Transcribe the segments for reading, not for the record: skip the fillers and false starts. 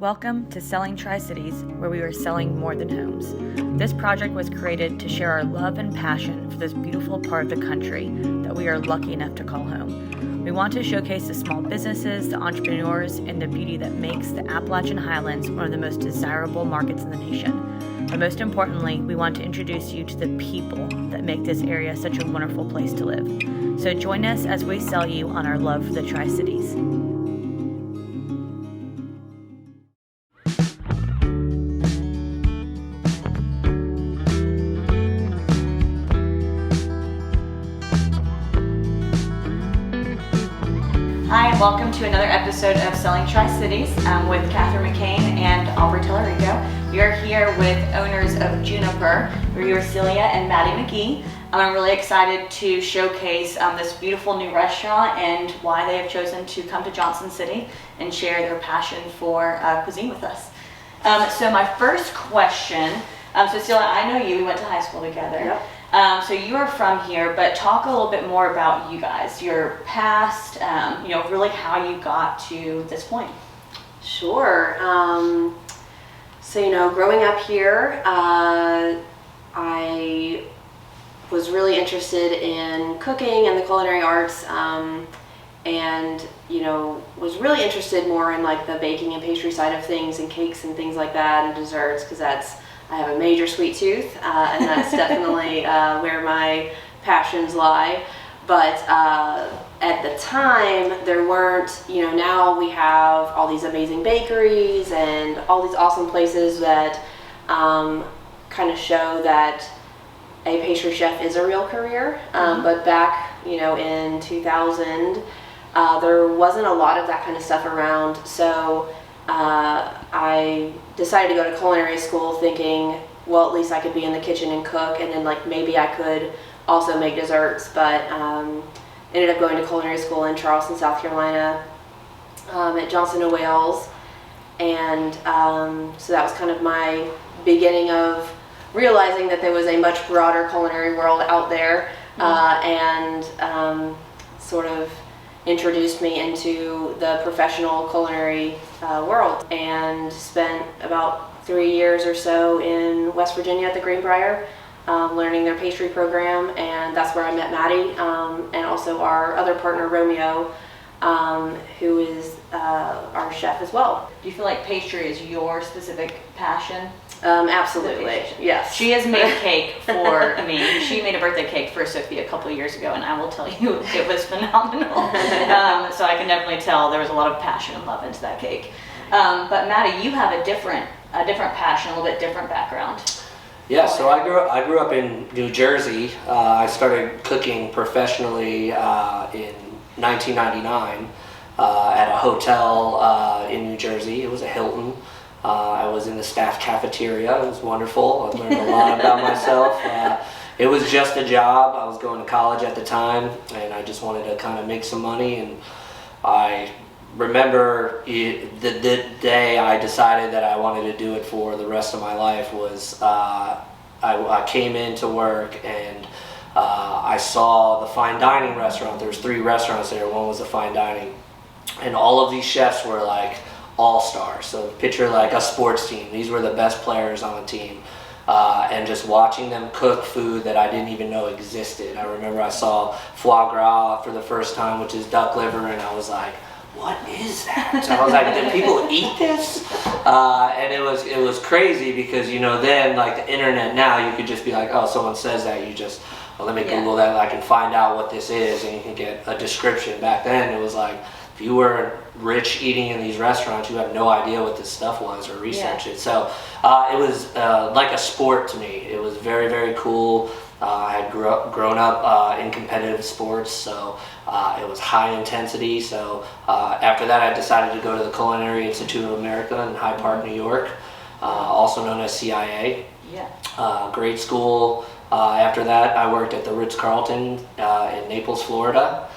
Welcome to Selling Tri-Cities, where we are selling more than homes. This project was created to share our love and passion for this beautiful part of the country that we are lucky enough to call home. We want to showcase the small businesses, the entrepreneurs, and the beauty that makes the Appalachian Highlands one of the most desirable markets in the nation. But most importantly, we want to introduce you to the people that make this area such a wonderful place to live. So join us as we sell you on our love for the Tri-Cities. Hi, and welcome to another episode of Selling Tri-Cities with Catherine McCain and Aubrey Tellerico. We are here with owners of Juniper. We're here with Celia and Maddie McGee. I'm really excited to showcase this beautiful new restaurant and why they have chosen to come to Johnson City and share their passion for cuisine with us. So my first question, so Celia, I know you, we went to high school together. Yep. So you are from here, but talk a little bit more about you guys, your past, really how you got to this point. Sure. Growing up here, I was really interested in cooking and the culinary arts, and was really interested more in like the baking and pastry side of things and cakes and things like that and desserts, because I have a major sweet tooth, and that's definitely where my passions lie. But at the time, there weren't, now we have all these amazing bakeries and all these awesome places that kind of show that a pastry chef is a real career. But back, in 2000, there wasn't a lot of that kind of stuff around. So I decided to go to culinary school thinking, well, at least I could be in the kitchen and cook, and then maybe I could also make desserts. But ended up going to culinary school in Charleston, South Carolina, at Johnson & Wales, and so that was kind of my beginning of realizing that there was a much broader culinary world out there, and sort of introduced me into the professional culinary world, and spent about 3 years or so in West Virginia at the Greenbrier, learning their pastry program, and that's where I met Maddie, and also our other partner Romeo, who is our chef as well. Do you feel like pastry is your specific passion? Absolutely, yes. She has made a cake for me. She made a birthday cake for Sophie a couple of years ago, and I will tell you, it was phenomenal. So I can definitely tell there was a lot of passion and love into that cake. But Maddie, you have a different passion, a little bit different background. Yeah, so I grew up in New Jersey. I started cooking professionally in 1999 at a hotel in New Jersey. It was a Hilton. I was in the staff cafeteria. It was wonderful. I learned a lot about myself. It was just a job. I was going to college at the time, and I just wanted to kind of make some money. And I remember the day I decided that I wanted to do it for the rest of my life was I came into work, and I saw the fine dining restaurant. There was 3 restaurants there. One was a fine dining, and all of these chefs were like all-stars. So picture like a sports team. These were the best players on the team, and just watching them cook food that I didn't even know existed. I remember I saw foie gras for the first time, which is duck liver, and I was like, what is that? So I was like, did people eat this? And it was crazy because, then like the internet now, you could just be like, oh, someone says that, you just, let me Google that, and I can find out what this is, and you can get a description. Back then, it was like, if you were rich eating in these restaurants, you have no idea what this stuff was or research it. So it was like a sport to me. It was very, very cool. I had grown up in competitive sports, so it was high intensity. So after that, I decided to go to the Culinary Institute of America in Hyde Park, New York, also known as CIA. Yeah. Great school. After that, I worked at the Ritz-Carlton in Naples, Florida.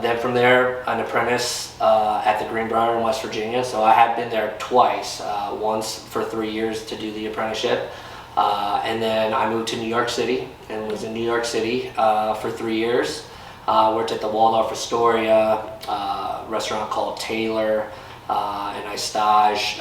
Then from there, an apprentice at the Greenbrier in West Virginia. So I had been there twice, once for 3 years to do the apprenticeship. And then I moved to New York City and was in New York City for 3 years. Worked at the Waldorf Astoria restaurant called Taylor. and I staged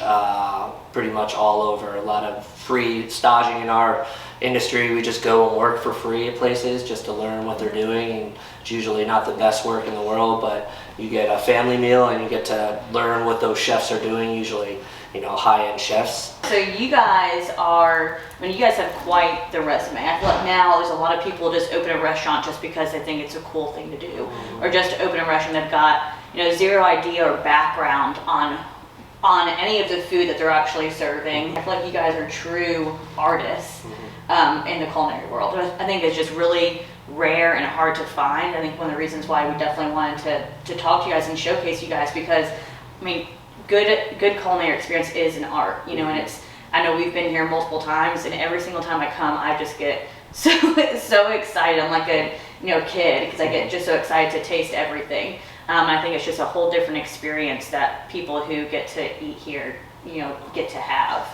pretty much all over. A lot of free staging in our industry. We just go and work for free at places just to learn what they're doing, and it's usually not the best work in the world, but you get a family meal and you get to learn what those chefs are doing, usually, you know, high-end chefs. So you guys are, I mean, you guys have quite the resume. I feel like now there's a lot of people just open a restaurant just because they think it's a cool thing to do, or just to open a restaurant they've got, you know, zero idea or background on any of the food that they're actually serving. I feel like you guys are true artists in the culinary world. I think it's just really rare and hard to find. I think one of the reasons why we definitely wanted to talk to you guys and showcase you guys, because I mean, good culinary experience is an art, you know, and I know we've been here multiple times, and every single time I come, I just get so excited. I'm like a kid, because I get just so excited to taste everything. I think it's just a whole different experience that people who get to eat here, you know, get to have.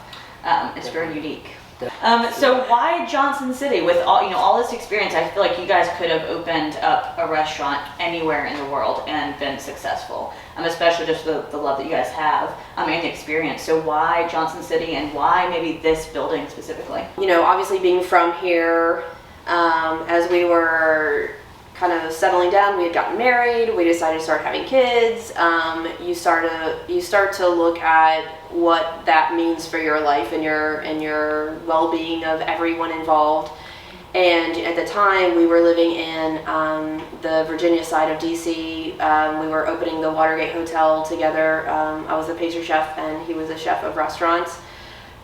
It's very unique. So why Johnson City? With all this experience, I feel like you guys could have opened up a restaurant anywhere in the world and been successful. Especially just the love that you guys have and the experience. So why Johnson City, and why maybe this building specifically? You know, obviously being from here, as we were kind of settling down, we had gotten married, we decided to start having kids. You start to look at what that means for your life and your well-being of everyone involved. And at the time, we were living in the Virginia side of DC. We were opening the Watergate Hotel together. I was a pastry chef and he was a chef of restaurants.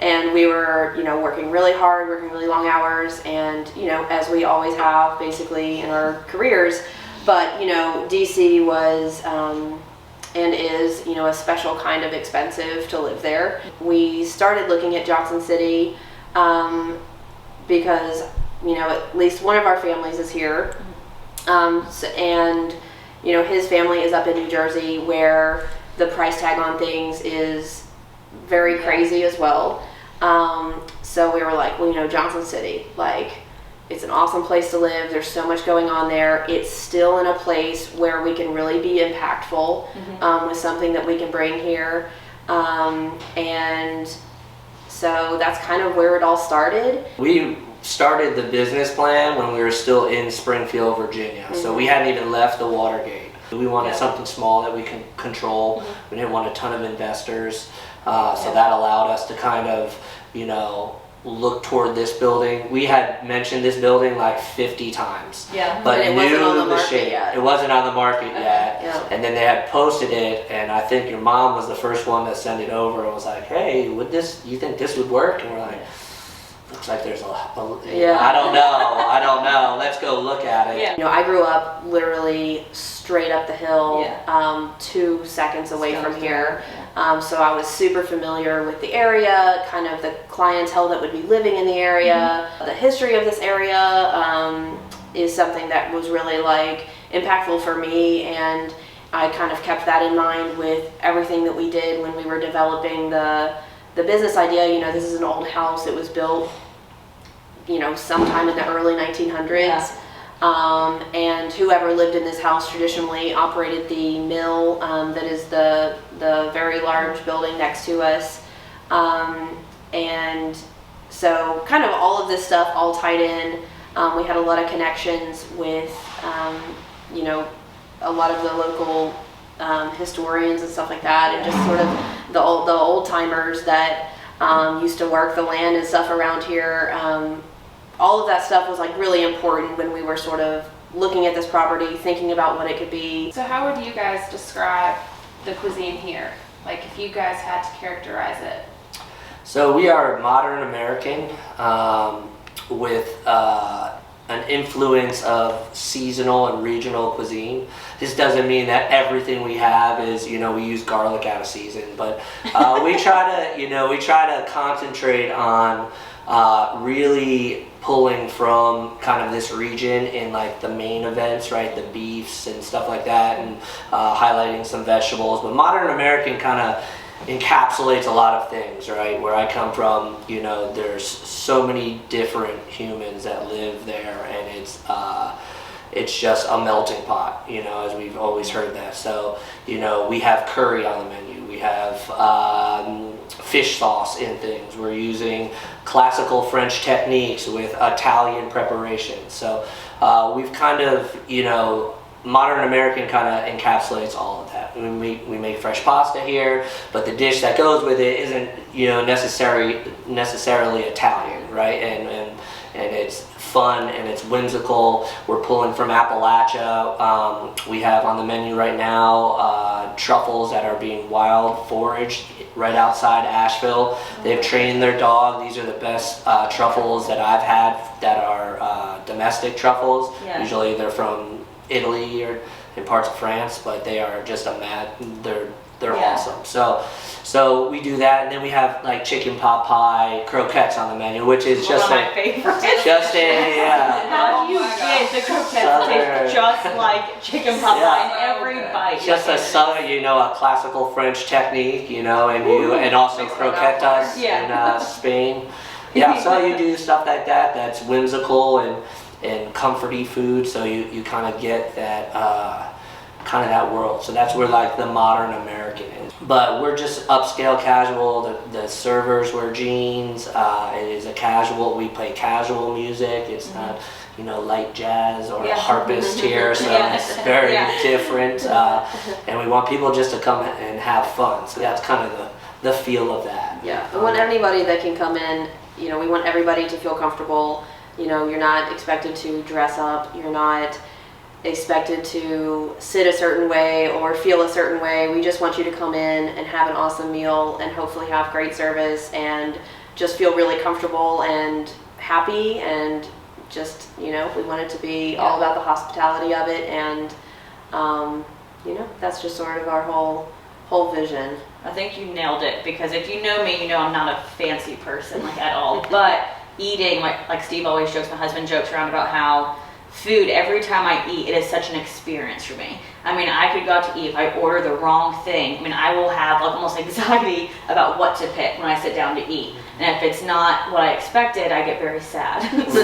And we were, you know, working really hard, working really long hours, and, you know, as we always have basically in our careers. But, you know, DC was and is, you know, a special kind of expensive to live there. We started looking at Johnson City because, you know, at least one of our families is here. And, you know, his family is up in New Jersey, where the price tag on things is very crazy as well. So we were like, well, you know, Johnson City, like, it's an awesome place to live. There's so much going on there. It's still in a place where we can really be impactful with something that we can bring here. And so that's kind of where it all started. We started the business plan when we were still in Springfield, Virginia. So we hadn't even left the Watergate. We wanted something small that we can control. We didn't want a ton of investors. So that allowed us to kind of, you know, look toward this building. We had mentioned this building like 50 times. But it wasn't on the market yet. It wasn't on the market yet. Yeah. And then they had posted it, and I think your mom was the first one that sent it over and was like, hey, you think this would work? And we're like, looks like there's I don't know. Let's go look at it. You know, I grew up literally straight up the hill, 2 seconds away from here. So I was super familiar with the area, kind of the clientele that would be living in the area. The history of this area is something that was really like impactful for me, and I kind of kept that in mind with everything that we did when we were developing the business idea. You know, this is an old house. It was built, you know, sometime in the early 1900s. And whoever lived in this house traditionally operated the mill that is the very large building next to us. And so kind of all of this stuff all tied in. We had a lot of connections with, you know, a lot of the local historians and stuff like that, and just sort of the old timers that used to work the land and stuff around here. All of that stuff was like really important when we were sort of looking at this property, thinking about what it could be. So how would you guys describe the cuisine here? Like, if you guys had to characterize it? So we are modern American with an influence of seasonal and regional cuisine. This doesn't mean that everything we have is, you know, we use garlic out of season, but we try to concentrate on really pulling from kind of this region in like the main events, right? The beefs and stuff like that, and highlighting some vegetables. But modern American kind of encapsulates a lot of things, right? Where I come from, you know, there's so many different humans that live there, and it's just a melting pot, you know, as we've always heard that. So, you know, we have curry on the menu. We have fish sauce in things. We're using classical French techniques with Italian preparation. So we've kind of, modern American kind of encapsulates all of that. We make fresh pasta here, but the dish that goes with it isn't, necessarily Italian, right? And it's fun and it's whimsical. We're pulling from Appalachia. We have on the menu right now truffles that are being wild foraged right outside Asheville. They've trained their dog. These are the best truffles that I've had that are domestic truffles. Yeah. Usually they're from Italy or in parts of France, but they are just they're awesome. So we do that, and then we have like chicken pot pie, croquettes on the menu, which is just one of my favorites. How do you get the croquettes taste just like chicken pot pie in every bite? Just a southern, a classical French technique, and also croquetas in Spain. Yeah, so you do stuff like that. That's whimsical and comforty food. So you kind of get that. Kind of that world. So that's where like the modern American is. But we're just upscale casual. The servers wear jeans. It is a casual. We play casual music. It's not light jazz or a harpist here. So it's very different. And we want people just to come and have fun. So that's kind of the feel of that. Yeah. We want anybody that can come in. We want everybody to feel comfortable. You're not expected to dress up. You're not expected to sit a certain way or feel a certain way. We just want you to come in and have an awesome meal and hopefully have great service and just feel really comfortable and happy, and just we want it to be all about the hospitality of it, and that's just sort of our whole vision. I think you nailed it, because if you know me, I'm not a fancy person at all, but eating, like Steve always jokes, my husband jokes around about how food, every time I eat, it is such an experience for me. I could go out to eat. If I order the wrong thing, I will have almost anxiety about what to pick when I sit down to eat. And if it's not what I expected, I get very sad. So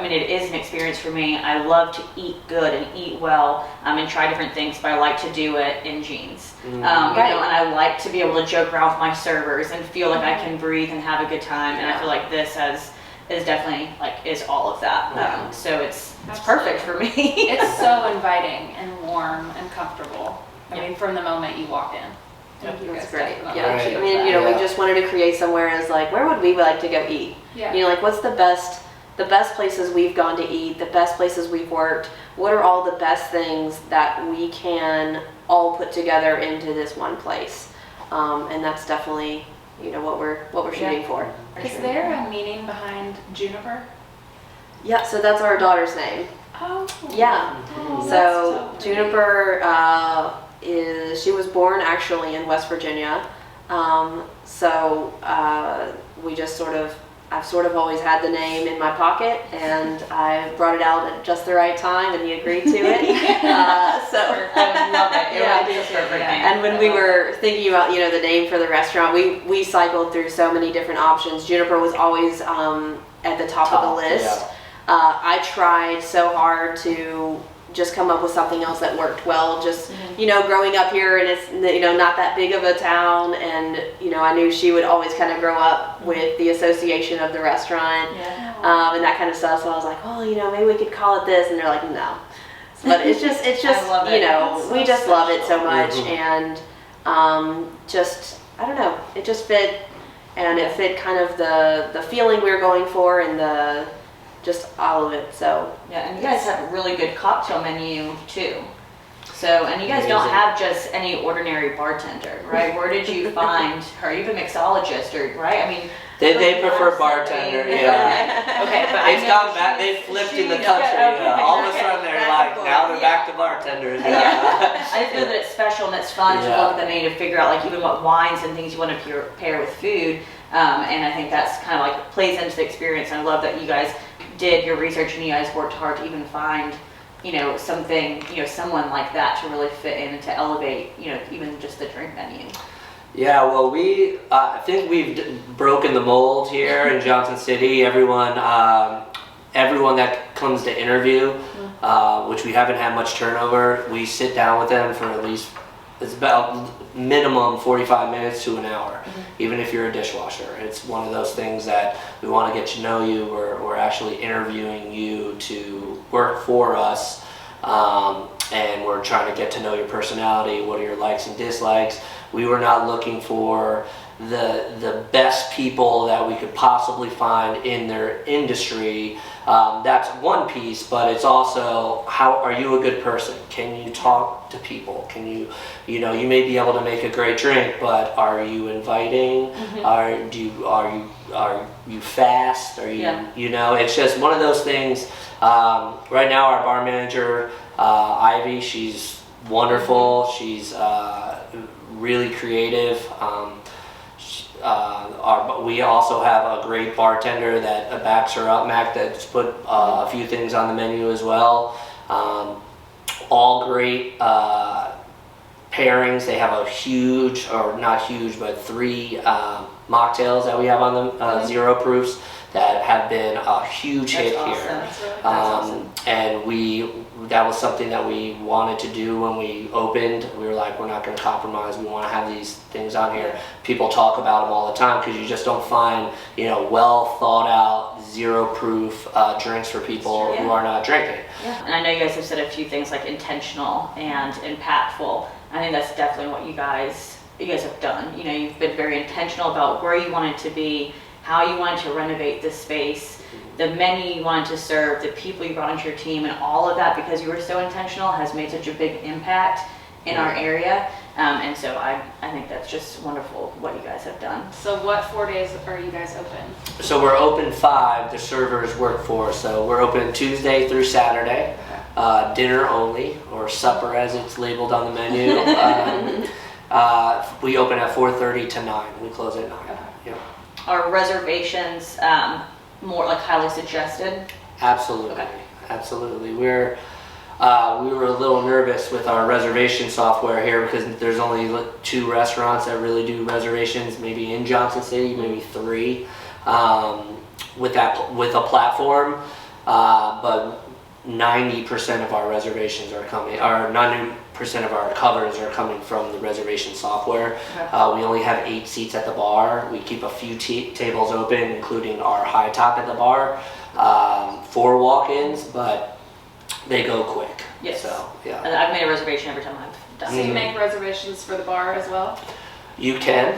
it is an experience for me. I love to eat good and eat well and try different things, but I like to do it in jeans. And I like to be able to joke around with my servers and feel like I can breathe and have a good time. And I feel like this is definitely is all of that. So it's perfect for me. It's so inviting and warm and comfortable. From the moment you walk in. That's great. Yeah. We just wanted to create somewhere as where would we like to go eat? Yeah. What's the best places we've gone to eat, the best places we've worked, what are all the best things that we can all put together into this one place? And that's definitely what we're shooting for. Is there a meaning behind Juniper? Yeah, so that's our daughter's name. Oh. Yeah. So Juniper she was born actually in West Virginia. We just I've always had the name in my pocket, and I brought it out at just the right time, and he agreed to it. I love it. And when we were thinking about the name for the restaurant, we cycled through so many different options. Juniper was always at the top of the list. Yeah. I tried so hard to just come up with something else that worked well. Just growing up here, and it's not that big of a town, and I knew she would always kind of grow up with the association of the restaurant, and that kind of stuff. So I was like, maybe we could call it this, and they're like, no. But it's just I love it. we just love it so much, and I don't know, it just fit, and it fit kind of the feeling we were going for, and just all of it. So and you guys have a really good cocktail menu too. So, and you guys don't have just any ordinary bartender, right? Where did you find her? Are you a mixologist, or right? They prefer bartender. Okay, but it's gone back. They flipped in the country. All of a sudden they're now they're back to bartenders. I feel that it's special and it's fun to look at the menu to figure out even what wines and things you want to pair with food. And I think that's kind of plays into the experience. And I love that you guys did your research and you guys worked hard to even find something, someone like that to really fit in and to elevate, even just the drink menu. Yeah, well, I think we've broken the mold here in Johnson City. Everyone that comes to interview, which we haven't had much turnover, we sit down with them for at it's about minimum 45 minutes to an hour, even if you're a dishwasher. It's one of those things that we want to get to know you. We're actually interviewing you to work for us, and we're trying to get to know your personality. What are your likes and dislikes? We were not looking for the best people that we could possibly find in their industry. That's one piece, but it's also, how are you a good person? Can you talk to people? Can you may be able to make a great drink, but are you inviting? Are you fast? Are you it's just one of those things. Right now our bar manager, Ivy, she's wonderful. She's really creative. We also have a great bartender that backs her up, Mac, that's put a few things on the menu as well. All great pairings. They have a huge, or not huge, but 3 mocktails that we have on them, 0 proofs, that have been a huge hit here. That's really awesome. And that was something that we wanted to do when we opened. We were like, we're not going to compromise. We want to have these things on here. People talk about them all the time because you just don't find, well thought out 0 proof drinks for people who are not drinking. Yeah, and I know you guys have said a few things like intentional and impactful. I think that's definitely what you guys have done. You've been very intentional about where you want it to be, how you wanted to renovate the space, the menu you wanted to serve, the people you brought into your team, and all of that, because you were so intentional, has made such a big impact in our area. And so I think that's just wonderful what you guys have done. So what 4 days are you guys open? So we're open 5, the servers work 4. So we're open Tuesday through Saturday, dinner only, or supper as it's labeled on the menu. We open at 4:30 to 9. We close at 9. Yep. Are reservations more like highly suggested? Absolutely. Okay. Absolutely. We were a little nervous with our reservation software here because there's only 2 restaurants that really do reservations, maybe in Johnson City, maybe 3, with a platform. But 90% of our reservations are coming, or 90% of our covers are coming from the reservation software. We only have 8 seats at the bar. We keep a few tables open, including our high top at the bar, for walk-ins, but they go quick. Yes. So, yeah. And I've made a reservation every time I've done So it. you make reservations for the bar as well? You can,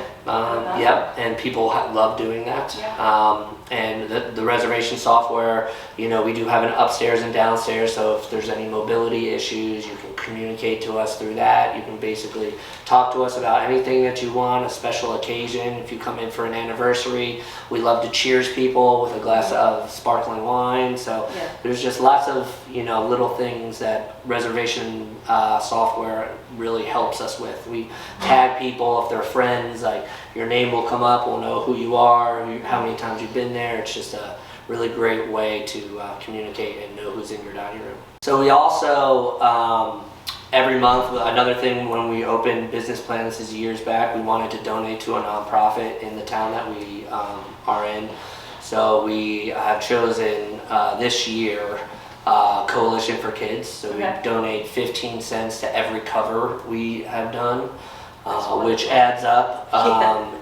yep, and people love doing that. Yeah. And the reservation software, we do have an upstairs and downstairs, so if there's any mobility issues, you can communicate to us through that. You can basically talk to us about anything that you want, a special occasion. If you come in for an anniversary, we love to cheers people with a glass of sparkling wine. So there's just lots of, little things that reservation software really helps us with. We tag people if they're friends, like your name will come up, we'll know who you are, how many times you've been there. It's just a really great way to communicate and know who's in your dining room. So we also, every month, another thing when we opened Business Plan, this is years back, we wanted to donate to a nonprofit in the town that we are in. So we have chosen this year Coalition for Kids. So we donate 15 cents to every cover we have done, which adds up.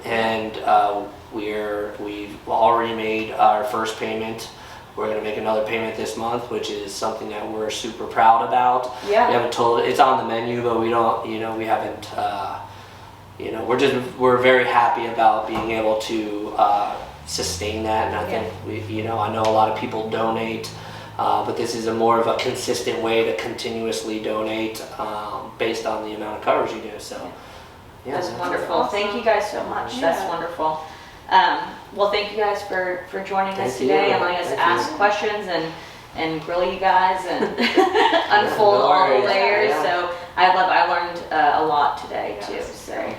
And we've already made our first payment. We're going to make another payment this month, which is something that we're super proud about. Yeah. We haven't told, it's on the menu, but we don't, we haven't, we're very happy about being able to sustain that. And I think I know a lot of people donate, but this is more of a consistent way to continuously donate based on the amount of covers you do. So that's wonderful. Awesome. Thank you guys so much. Yeah. That's wonderful. Well, thank you guys for joining us today and letting us ask questions and grill you guys and unfold all the layers. So I learned a lot today too. So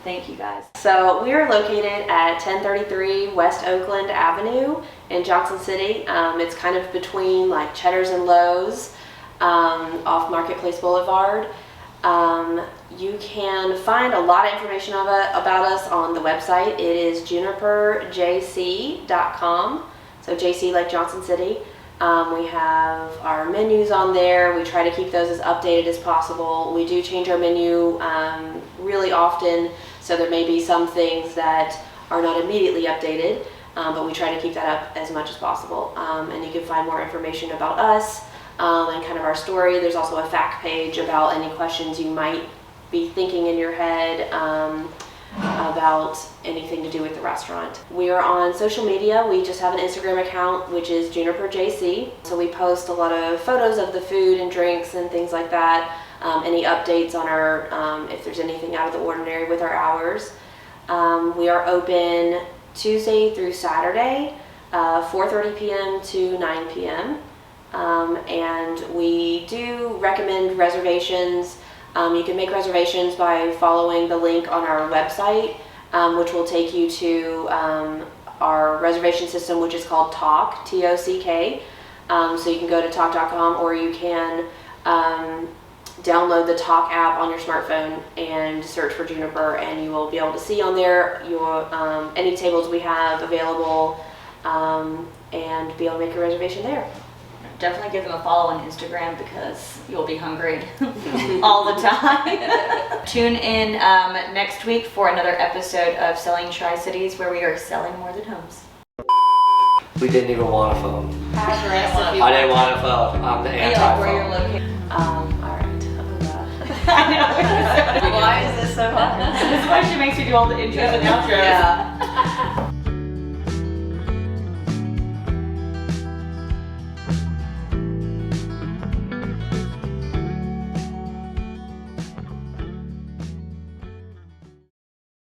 thank you guys. So we are located at 1033 West Oakland Avenue in Johnson City. It's kind of between like Cheddar's and Lowe's, off Marketplace Boulevard. You can find a lot of information about us on the website. It is juniperjc.com, so JC like Johnson City. We have our menus on there. We try to keep those as updated as possible. We do change our menu really often, so there may be some things that are not immediately updated, but we try to keep that up as much as possible. And you can find more information about us and kind of our story. There's also a fact page about any questions you might be thinking in your head about anything to do with the restaurant. We are on social media. We just have an Instagram account, which is Juniper JC. So we post a lot of photos of the food and drinks and things like that. Any updates on our, if there's anything out of the ordinary with our hours. We are open Tuesday through Saturday, 4:30 p.m. to 9 p.m. And we do recommend reservations. You can make reservations by following the link on our website, which will take you to our reservation system, which is called Tock, T-O-C-K. So you can go to Tock.com, or you can download the Tock app on your smartphone and search for Juniper, and you will be able to see on there any tables we have available, and be able to make a reservation there. Definitely give them a follow on Instagram because you'll be hungry all the time. Tune in next week for another episode of Selling Tri-Cities, where we are selling more than homes. We didn't even want a phone. I didn't want a phone. I'm the Where you're anti-phone. located. All right. I know. Why is this so hard? This question makes me do all the intros and outros. Yeah.